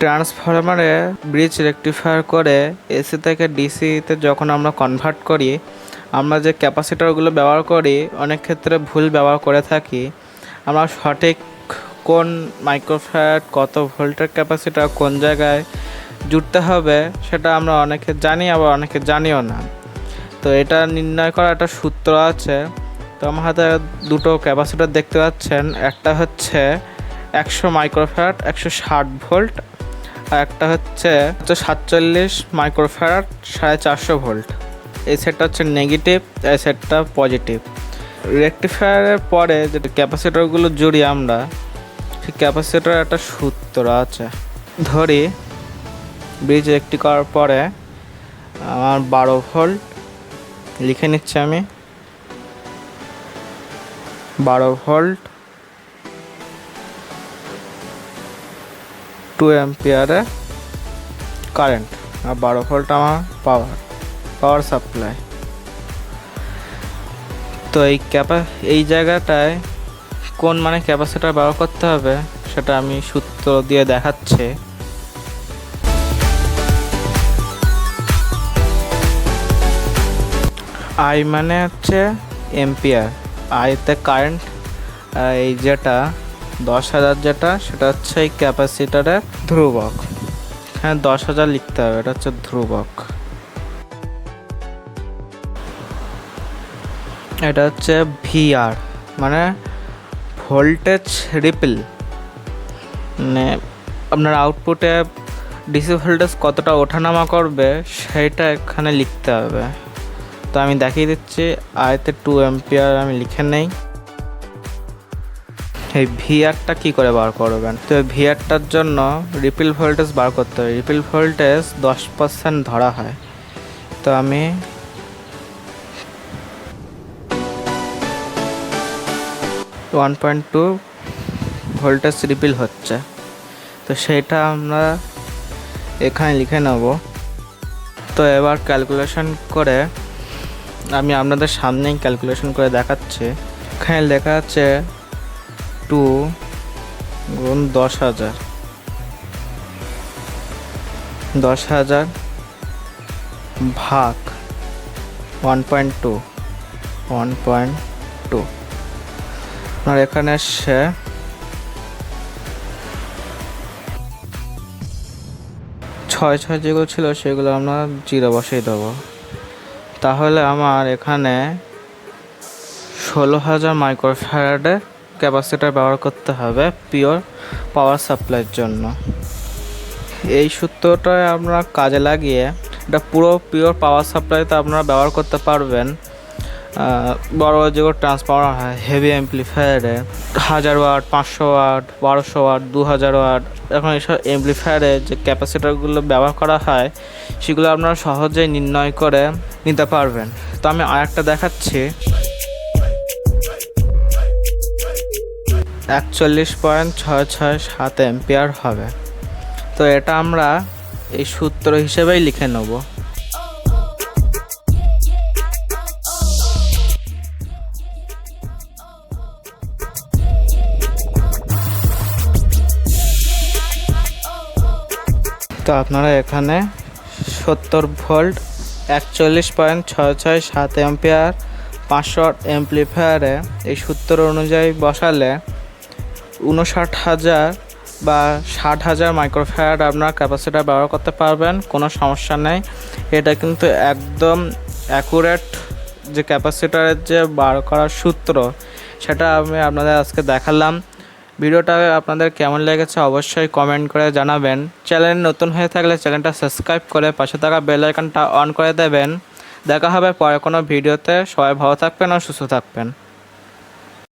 ট্রান্সফরমারে bridge rectifier করে AC থেকে ডিসিতে যখন আমরা কনভার্ট করি, আমরা যে ক্যাপাসিটরগুলো ব্যবহার করি অনেক ক্ষেত্রে ভুল ব্যবহার করে থাকি। আমরা সঠিক কোন মাইক্রোফ্যারাড কত ভোল্টের ক্যাপাসিটর কোন জায়গায় জুড়তে হবে সেটা আমরা অনেকে জানি, আবার অনেকে জানিও না। তো এটা নির্ণয় করার একটা সূত্র আছে। তো আমার হাতে দুটো ক্যাপাসিটর দেখতে পাচ্ছেন, একটা হচ্ছে 100 মাইক্রোফ্যারাড 160 ভোল্ট, আর একটা হচ্ছে 47 মাইক্রোফ্যারাড 450 ভোল্ট। এই সেটটা হচ্ছে নেগেটিভ, এই সেটটা পজিটিভ। রেকটিফায়ারের পরে যে ক্যাপাসিটরগুলো জুড়ি আমরা, সেই ক্যাপাসিটরের একটা সূত্র আছে। ধরি ব্রিজ একটি করার পরে আমার 12 ভোল্ট লিখে নিচ্ছি আমি, 12 ভোল্ট 2 অ্যাম্পিয়ারে কারেন্ট, আর 12 ভোল্ট আমার পাওয়ার সাপ্লাই। তো এই জায়গাটায় কোন মানে ক্যাপাসিটর ব্যবহার করতে হবে সেটা আমি সূত্র দিয়ে দেখাচ্ছি। আই মানে হচ্ছে এম্পিয়ার, আইতে কারেন্ট, এই যেটা 10,000 যেটা সেটা হচ্ছে এই ক্যাপাসিটরের ধ্রুবক। হ্যাঁ, 10,000 লিখতে হবে, এটা হচ্ছে ধ্রুবক। এটা হচ্ছে ভিআর মানে ভোল্টেজ রিপল, মানে আপনার আউটপুটে ডিসি ভোল্টেজ কতটা ওঠানামা করবে সেইটা এখানে লিখতে হবে। তো আমি দেখিয়ে দিচ্ছি, আয়তে 2 অ্যাম্পিয়ার আমি লিখে নেই। এই ভিআরটা কী করে বার করবেন? তো ভিআরটার জন্য রিপল ভোল্টেজ বার করতে হবে। রিপল ভোল্টেজ 10% ধরা হয়। তো আমি 1.2 ভোল্টেজ রিপল হচ্ছে, তো সেটা আমরা এখানে লিখে নেব। তো এবার ক্যালকুলেশন করে আমি আপনাদের সামনেই ক্যালকুলেশন করে দেখাচ্ছি। এখানে লেখা আছে 2 গুণ 10,000, 10,000 ভাগ 1.2 আর এখানে সে 6 যেগুলো ছিল সেগুলো আমরা 0 বসিয়ে দেবো। তাহলে আমার এখানে 16,000 মাইক্রোফ্যারাডের ক্যাপাসিটর ব্যবহার করতে হবে পিওর পাওয়ার সাপ্লাইয়ের জন্য। এই সূত্রটায় আমরা কাজে লাগিয়ে এটা পুরো পিওর পাওয়ার সাপ্লাইতে আপনারা ব্যবহার করতে পারবেন। বড় যেগুলো ট্রান্সফরমার হয় হেভি অ্যাম্প্লিফায়ারে 1000 ওয়াট, 500 ওয়াট, 1200 ওয়াট, 2000 ওয়াট, এখন এইসব অ্যাম্প্লিফায়ারে যে ক্যাপাসিটরগুলো ব্যবহার করা হয় সেগুলো আপনারা সহজেই নির্ণয় করে নিতে পারবেন। তো আমি আরেকটা দেখাচ্ছি, 41.667 অ্যাম্পিয়ার হবে। তো এটা আমরা এই সূত্র হিসেবেই লিখে নেব। তো আপনারা এখানে 70 ভোল্ট 41.667 অ্যাম্পিয়ার 500 অ্যাম্প্লিফায়ারে এই সূত্র অনুযায়ী বসালে 59,000 বা 60,000 মাইক্রোফ্যারাড আপনার ক্যাপাসিটর ব্যবহার করতে পারবেন, কোনো সমস্যা নেই। এটা কিন্তু একদম অ্যাকুরেট যে ক্যাপাসিটরের যে বার করার সূত্র সেটা আমি আপনাদের আজকে দেখালাম। ভিডিওটা আপনাদের কেমন লেগেছে অবশ্যই কমেন্ট করে জানাবেন। চ্যানেল নতুন হয়ে থাকলে চ্যানেলটা সাবস্ক্রাইব করে পাশে থাকা বেল আইকনটা অন করে দেবেন। দেখা হবে পরে কোনো ভিডিওতে। সবাই ভালো থাকবেন ও সুস্থ থাকবেন।